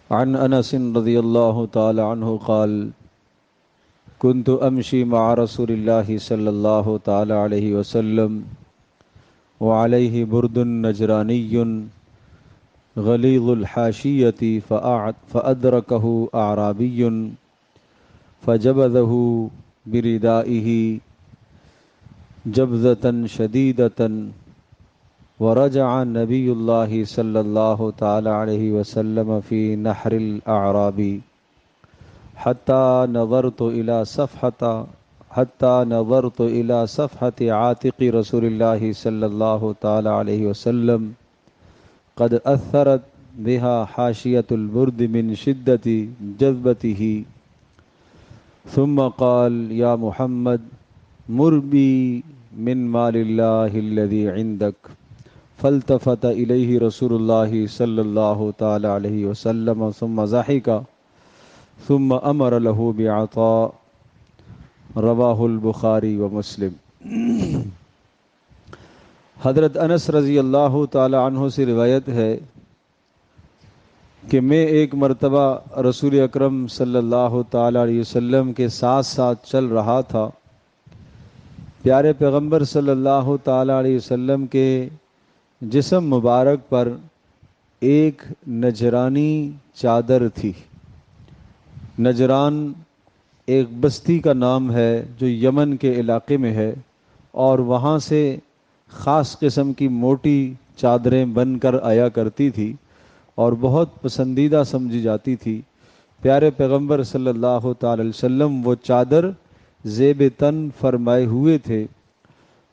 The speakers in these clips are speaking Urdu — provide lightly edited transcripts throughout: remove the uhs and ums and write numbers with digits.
عن انس رضی اللہ تعالی عنہ قال كنت امشي مع رسول الله صلى الله تعالی علیہ وسلم وعليه برد نجرانی غلیظ الحاشیة فأدركه أعرابي فجبذه بردائه جبذة شديدة ورجع نبي الله صلى الله تعالى عليه وسلم في نحر الأعراب حتى نظرت إلى صفحة عاتق رسول الله صلى الله تعالى عليه وسلم قد أثرت بها حاشية البرد من شدة جذبته ثم قال يا محمد مر بي من مال الله الذي عندك فالتفت إليه رسول الله صلى الله تعالى عليه وسلم ثم ضحك ثم أمر له بعطاء رواہ البخاری و مسلم۔ حضرت انس رضی اللہ تعالی عنہ سے روایت ہے کہ میں ایک مرتبہ رسول اکرم صلی اللہ تعالی علیہ وسلم کے ساتھ ساتھ چل رہا تھا۔ پیارے پیغمبر صلی اللہ تعالی علیہ وسلم کے جسم مبارک پر ایک نجرانی چادر تھی۔ نجران ایک بستی کا نام ہے جو یمن کے علاقے میں ہے، اور وہاں سے خاص قسم کی موٹی چادریں بن کر آیا کرتی تھی اور بہت پسندیدہ سمجھی جاتی تھی۔ پیارے پیغمبر صلی اللہ تعالی علیہ وسلم وہ چادر زیب تن فرمائے ہوئے تھے،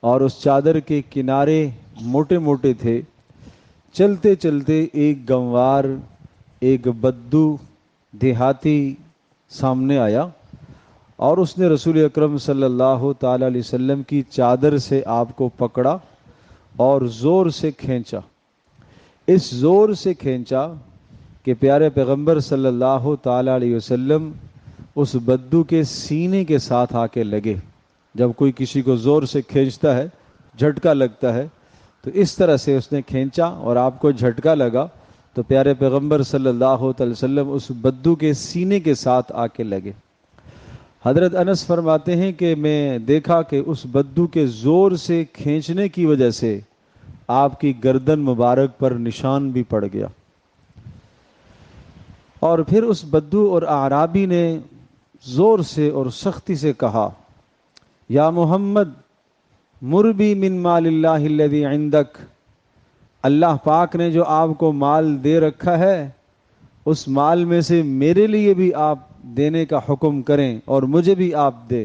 اور اس چادر کے کنارے موٹے موٹے تھے۔ چلتے چلتے ایک گنوار، ایک بدو دیہاتی سامنے آیا، اور اس نے رسول اکرم صلی اللہ تعالی علیہ وسلم کی چادر سے آپ کو پکڑا اور زور سے کھینچا۔ اس زور سے کھینچا کہ پیارے پیغمبر صلی اللہ تعالی علیہ وسلم اس بدو کے سینے کے ساتھ آ کے لگے۔ جب کوئی کسی کو زور سے کھینچتا ہے، جھٹکا لگتا ہے، تو اس طرح سے اس نے کھینچا اور آپ کو جھٹکا لگا، تو پیارے پیغمبر صلی اللہ علیہ وسلم اس بدو کے سینے کے ساتھ آ کے لگے۔ حضرت انس فرماتے ہیں کہ میں دیکھا کہ اس بدو کے زور سے کھینچنے کی وجہ سے آپ کی گردن مبارک پر نشان بھی پڑ گیا۔ اور پھر اس بدو اور اعرابی نے زور سے اور سختی سے کہا، یا محمد مر بی من مال اللہ الذی عندک، اللہ پاک نے جو آپ کو مال دے رکھا ہے، اس مال میں سے میرے لیے بھی آپ دینے کا حکم کریں اور مجھے بھی آپ دے۔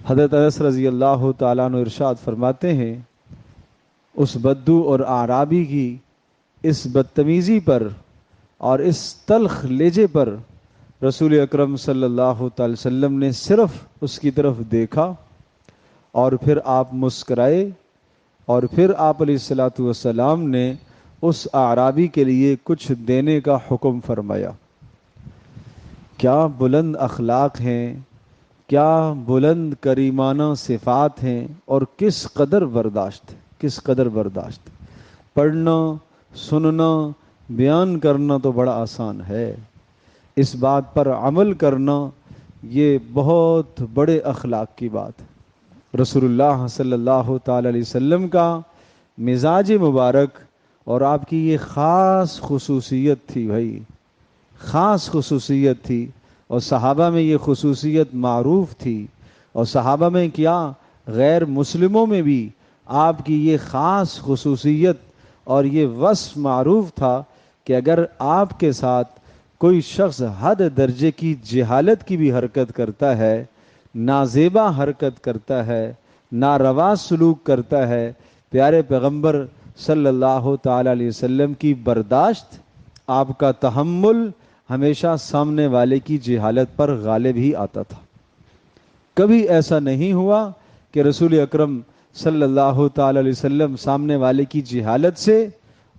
حضرت انس رضی اللہ تعالیٰ عنہ ارشاد فرماتے ہیں، اس بدو اور اعرابی کی اس بدتمیزی پر اور اس تلخ لہجے پر رسول اکرم صلی اللہ تعالی وسلم نے صرف اس کی طرف دیکھا، اور پھر آپ مسکرائے، اور پھر آپ علیہ الصلوۃ والسلام نے اس اعرابی کے لیے کچھ دینے کا حکم فرمایا۔ کیا بلند اخلاق ہیں، کیا بلند کریمانہ صفات ہیں، اور کس قدر برداشت، کس قدر برداشت۔ پڑھنا، سننا، بیان کرنا تو بڑا آسان ہے، اس بات پر عمل کرنا یہ بہت بڑے اخلاق کی بات ہے۔ رسول اللہ صلی اللہ تعالی علیہ وسلم کا مزاج مبارک اور آپ کی یہ خاص خصوصیت تھی، بھائی خاص خصوصیت تھی، اور صحابہ میں یہ خصوصیت معروف تھی، اور صحابہ میں کیا غیر مسلموں میں بھی آپ کی یہ خاص خصوصیت اور یہ وصف معروف تھا کہ اگر آپ کے ساتھ کوئی شخص حد درجے کی جہالت کی بھی حرکت کرتا ہے، نازیبا حرکت کرتا ہے، ناروا سلوک کرتا ہے، پیارے پیغمبر صلی اللہ تعالی علیہ وسلم کی برداشت، آپ کا تحمل ہمیشہ سامنے والے کی جہالت پر غالب ہی آتا تھا۔ کبھی ایسا نہیں ہوا کہ رسول اکرم صلی اللہ تعالی علیہ وسلم سامنے والے کی جہالت سے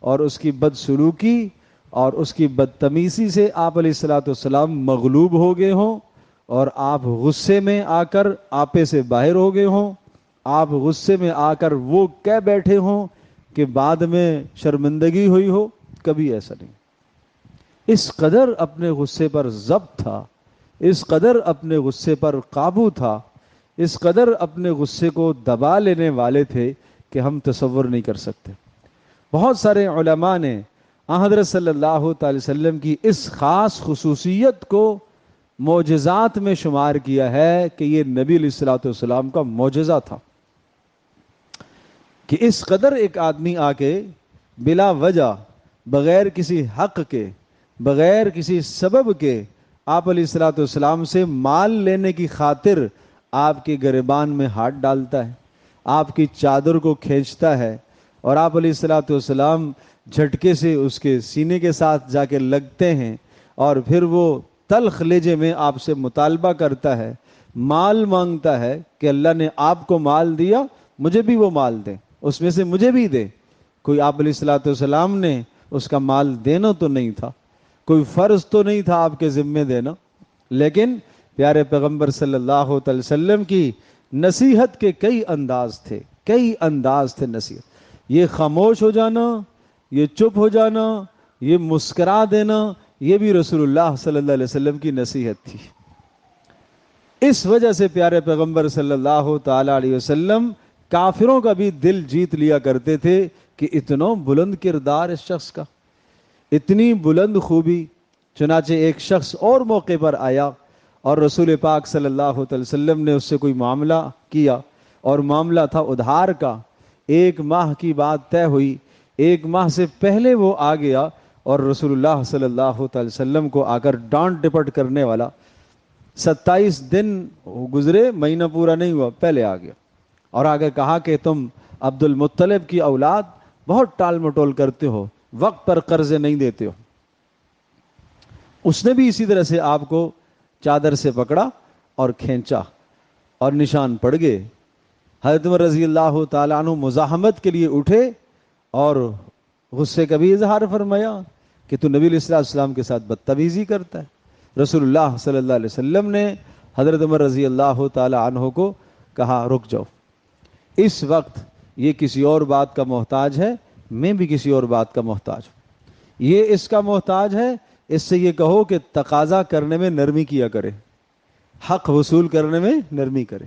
اور اس کی بدسلوکی اور اس کی بدتمیزی سے آپ علیہ الصلوۃ والسلام مغلوب ہو گئے ہوں، اور آپ غصے میں آ کر آپے سے باہر ہو گئے ہوں، آپ غصے میں آ کر وہ کہہ بیٹھے ہوں کہ بعد میں شرمندگی ہوئی ہو۔ کبھی ایسا نہیں۔ اس قدر اپنے غصے پر ضبط تھا، اس قدر اپنے غصے پر قابو تھا، اس قدر اپنے غصے کو دبا لینے والے تھے کہ ہم تصور نہیں کر سکتے۔ بہت سارے علماء نے حضرت صلی اللہ تعالی وسلم کی اس خاص خصوصیت کو معجزات میں شمار کیا ہے کہ یہ نبی علیہ الصلوۃ والسلام کا معجزہ تھا، کہ اس قدر ایک آدمی آ کے بلا وجہ، بغیر کسی حق کے، بغیر کسی سبب کے آپ علیہ الصلوۃ والسلام سے مال لینے کی خاطر آپ کے گریبان میں ہاتھ ڈالتا ہے، آپ کی چادر کو کھینچتا ہے، اور آپ علیہ الصلوۃ والسلام جھٹکے سے اس کے سینے کے ساتھ جا کے لگتے ہیں، اور پھر وہ تلخ لہجے میں آپ سے مطالبہ کرتا ہے، مال مانگتا ہے کہ اللہ نے آپ کو مال دیا، مجھے بھی وہ مال دے، اس میں سے مجھے بھی دے۔ کوئی آپ علیہ الصلوۃ والسلام نے اس کا مال دینا تو نہیں تھا، کوئی فرض تو نہیں تھا آپ کے ذمے دینا، لیکن پیارے پیغمبر صلی اللہ علیہ وسلم کی نصیحت کے کئی انداز تھے، کئی انداز تھے نصیحت۔ یہ خاموش ہو جانا، یہ چپ ہو جانا، یہ مسکرا دینا، یہ بھی رسول اللہ صلی اللہ علیہ وسلم کی نصیحت تھی۔ اس وجہ سے پیارے پیغمبر صلی اللہ تعالی علیہ وسلم کافروں کا بھی دل جیت لیا کرتے تھے کہ اتنا بلند کردار اس شخص کا، اتنی بلند خوبی۔ چنانچہ ایک شخص اور موقع پر آیا اور رسول پاک صلی اللہ علیہ وسلم نے اس سے کوئی معاملہ کیا، اور معاملہ تھا ادھار کا۔ 1 ماہ کی بات طے ہوئی، 1 ماہ سے پہلے وہ آ گیا اور رسول اللہ صلی اللہ علیہ وسلم کو آ کر ڈانٹ ڈپٹ کرنے والا۔ 27 دن گزرے، مہینہ پورا نہیں ہوا، پہلے آ گیا اور آگے کہا کہ تم عبد المطلب کی اولاد بہت ٹال مٹول کرتے ہو، وقت پر قرضے نہیں دیتے ہو۔ اس نے بھی اسی طرح سے آپ کو چادر سے پکڑا اور کھینچا اور نشان پڑ گئے۔ حضرت عمر رضی اللہ تعالیٰ عنہ مزاحمت کے لیے اٹھے اور غصے کا بھی اظہار فرمایا کہ تو نبی علیہ السلام کے ساتھ بدتمیزی کرتا ہے۔ رسول اللہ صلی اللہ علیہ وسلم نے حضرت عمر رضی اللہ تعالیٰ عنہ کو کہا رک جاؤ، اس وقت یہ کسی اور بات کا محتاج ہے، میں بھی کسی اور بات کا محتاج ہوں۔ یہ اس کا محتاج ہے، اس سے یہ کہو کہ تقاضا کرنے میں نرمی کیا کرے، حق وصول کرنے میں نرمی کرے،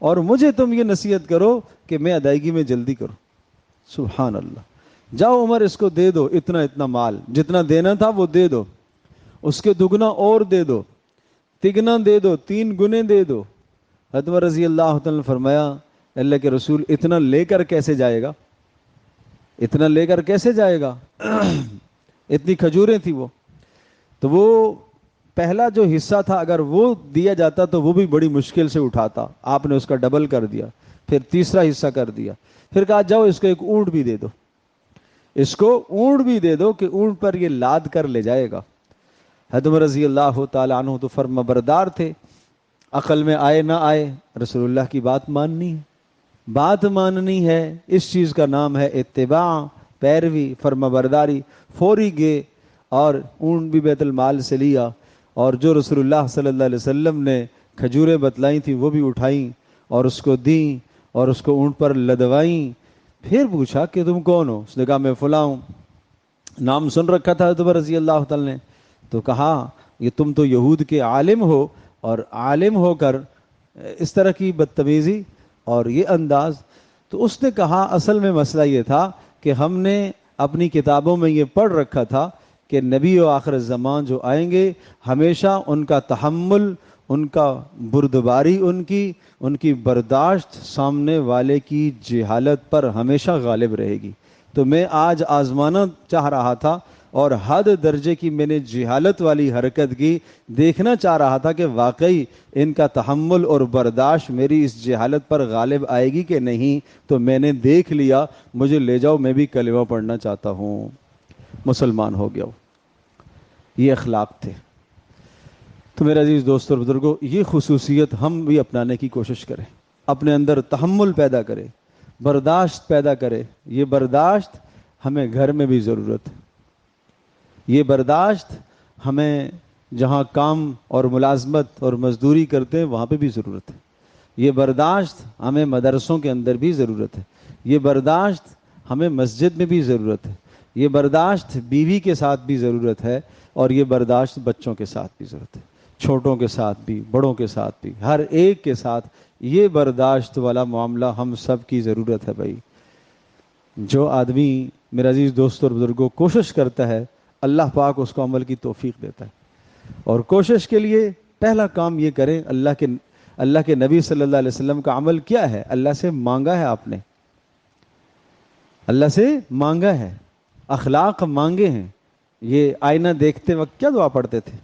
اور مجھے تم یہ نصیحت کرو کہ میں ادائیگی میں جلدی کروں۔ سبحان اللہ۔ جاؤ عمر اس کو دے دو اتنا اتنا مال، جتنا دینا تھا وہ دے دو، اس کے دگنا اور دے دو، تگنا دے دو، 3 گنے دے دو۔ حضرت عمر رضی اللہ تعالیٰ نے فرمایا اللہ کے رسول اتنا لے کر کیسے جائے گا، اتنا لے کر کیسے جائے گا؟ اتنی کھجوریں تھی وہ، تو وہ پہلا جو حصہ تھا اگر وہ دیا جاتا تو وہ بھی بڑی مشکل سے اٹھاتا، آپ نے اس کا ڈبل کر دیا، پھر تیسرا حصہ کر دیا، پھر کہا جاؤ اس کو ایک اونٹ بھی دے دو، اس کو اونٹ بھی دے دو کہ اونٹ پر یہ لاد کر لے جائے گا۔ حضرت عمر رضی اللہ تعالیٰ عنہ تو فرما بردار تھے، عقل میں آئے نہ آئے رسول اللہ کی بات ماننی ہے، بات ماننی ہے، اس چیز کا نام ہے اتباع، پیروی، فرما برداری۔ فوری گئے اور اونٹ بھی بیت المال سے لیا، اور جو رسول اللہ صلی اللہ علیہ وسلم نے کھجوریں بتلائی تھیں وہ بھی اٹھائیں اور اس کو دیں اور اس کو اونٹ پر لدوائیں۔ پھر پوچھا کہ تم کون ہو؟ اس نے کہا میں فلاں ہوں۔ نام سن رکھا تھا حضرت عمر رضی اللہ تعالی نے، تو کہا یہ تم تو یہود کے عالم ہو، اور عالم ہو کر اس طرح کی بدتمیزی اور یہ انداز۔ تو اس نے کہا اصل میں مسئلہ یہ تھا کہ ہم نے اپنی کتابوں میں یہ پڑھ رکھا تھا کہ نبی و آخر الزمان جو آئیں گے ہمیشہ ان کا تحمل، ان کا بردباری، ان کی برداشت سامنے والے کی جہالت پر ہمیشہ غالب رہے گی۔ تو میں آج آزمانا چاہ رہا تھا اور حد درجے کی میں نے جہالت والی حرکت کی، دیکھنا چاہ رہا تھا کہ واقعی ان کا تحمل اور برداشت میری اس جہالت پر غالب آئے گی کہ نہیں۔ تو میں نے دیکھ لیا، مجھے لے جاؤ، میں بھی کلمہ پڑھنا چاہتا ہوں، مسلمان ہو گیا ہوں۔ یہ اخلاق تھے۔ تو میرے عزیز دوستوں اور بزرگوں، یہ خصوصیت ہم بھی اپنانے کی کوشش کریں، اپنے اندر تحمل پیدا کریں، برداشت پیدا کرے۔ یہ برداشت ہمیں گھر میں بھی ضرورت ہے، یہ برداشت ہمیں جہاں کام اور ملازمت اور مزدوری کرتے ہیں وہاں پہ بھی ضرورت ہے، یہ برداشت ہمیں مدرسوں کے اندر بھی ضرورت ہے، یہ برداشت ہمیں مسجد میں بھی ضرورت ہے، یہ برداشت بیوی کے ساتھ بھی ضرورت ہے، اور یہ برداشت بچوں کے ساتھ بھی ضرورت ہے، چھوٹوں کے ساتھ بھی، بڑوں کے ساتھ بھی، ہر ایک کے ساتھ یہ برداشت والا معاملہ ہم سب کی ضرورت ہے بھائی۔ جو آدمی میرے عزیز دوستوں اور بزرگوں کوشش کرتا ہے، اللہ پاک اس کو عمل کی توفیق دیتا ہے۔ اور کوشش کے لیے پہلا کام یہ کریں، اللہ کے نبی صلی اللہ علیہ وسلم کا عمل کیا ہے؟ اللہ سے مانگا ہے آپ نے، اللہ سے مانگا ہے، اخلاق مانگے ہیں۔ یہ آئینہ دیکھتے وقت کیا دعا پڑھتے تھے؟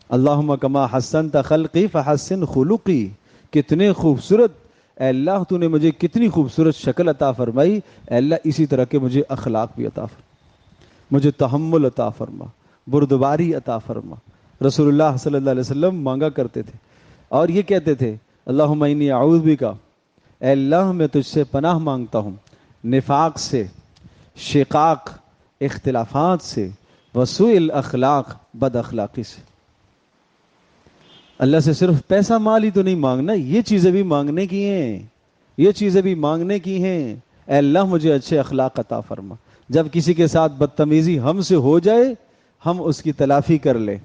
اللہم کما حسنت خلقی فحسن خلقی، کتنے خوبصورت اے اللہ تو نے مجھے کتنی خوبصورت شکل عطا فرمائی، اے اللہ اسی طرح کے مجھے اخلاق بھی عطا فرما، مجھے تحمل عطا فرما، بردباری عطا فرما۔ رسول اللہ صلی اللہ علیہ وسلم مانگا کرتے تھے، اور یہ کہتے تھے اللہم انی اعوذ بک، اے اللہ میں تجھ سے پناہ مانگتا ہوں نفاق سے، شقاق اختلافات سے، وسوء الاخلاق بد اخلاقی سے۔ اللہ سے صرف پیسہ مال ہی تو نہیں مانگنا، یہ چیزیں بھی مانگنے کی ہیں، یہ چیزیں بھی مانگنے کی ہیں۔ اے اللہ مجھے اچھے اخلاق عطا فرما، جب کسی کے ساتھ بدتمیزی ہم سے ہو جائے ہم اس کی تلافی کر لیں،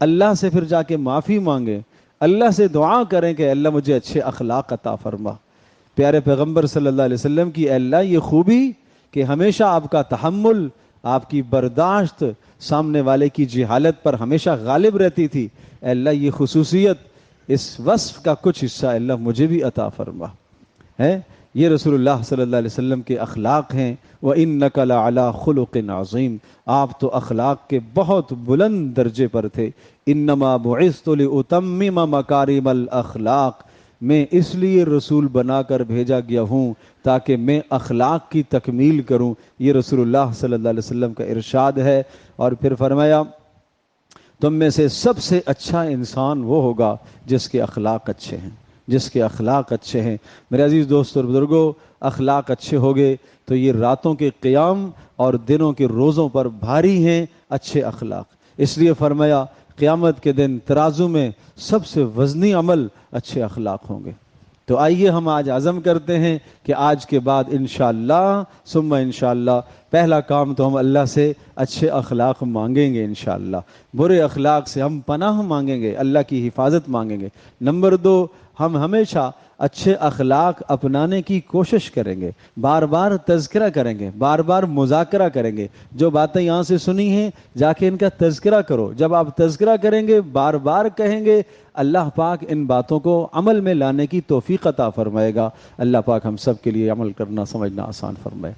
اللہ سے پھر جا کے معافی مانگیں، اللہ سے دعا کریں کہ اللہ مجھے اچھے اخلاق عطا فرما۔ پیارے پیغمبر صلی اللہ علیہ وسلم کی اے اللہ یہ خوبی کہ ہمیشہ آپ کا تحمل، آپ کی برداشت سامنے والے کی جہالت پر ہمیشہ غالب رہتی تھی، اے اللہ یہ خصوصیت، اس وصف کا کچھ حصہ اے اللہ مجھے بھی عطا فرما ہے۔ یہ رسول اللہ صلی اللہ علیہ وسلم کے اخلاق ہیں۔ وَإِنَّكَ لَعَلَىٰ خُلُقٍ عَظِيمٍ، آپ تو اخلاق کے بہت بلند درجے پر تھے۔ إِنَّمَا بُعِثْتُ لِأُتَمِّمَ مَكَارِمَ الْأَخْلَاقِ، میں اس لیے رسول بنا کر بھیجا گیا ہوں تاکہ میں اخلاق کی تکمیل کروں۔ یہ رسول اللہ صلی اللہ علیہ وسلم کا ارشاد ہے۔ اور پھر فرمایا تم میں سے سب سے اچھا انسان وہ ہوگا جس کے اخلاق اچھے ہیں، جس کے اخلاق اچھے ہیں۔ میرے عزیز دوست اور بزرگوں، اخلاق اچھے ہوگے تو یہ راتوں کے قیام اور دنوں کے روزوں پر بھاری ہیں اچھے اخلاق۔ اس لیے فرمایا قیامت کے دن ترازو میں سب سے وزنی عمل اچھے اخلاق ہوں گے۔ تو آئیے ہم آج عزم کرتے ہیں کہ آج کے بعد انشاءاللہ ثم انشاءاللہ پہلا کام تو ہم اللہ سے اچھے اخلاق مانگیں گے انشاءاللہ، برے اخلاق سے ہم پناہ مانگیں گے، اللہ کی حفاظت مانگیں گے۔ نمبر 2، ہم ہمیشہ اچھے اخلاق اپنانے کی کوشش کریں گے، بار بار تذکرہ کریں گے، بار بار مذاکرہ کریں گے۔ جو باتیں یہاں سے سنی ہیں جا کے ان کا تذکرہ کرو۔ جب آپ تذکرہ کریں گے، بار بار کہیں گے، اللہ پاک ان باتوں کو عمل میں لانے کی توفیق عطا فرمائے گا۔ اللہ پاک ہم سب کے لیے عمل کرنا سمجھنا آسان فرمائے۔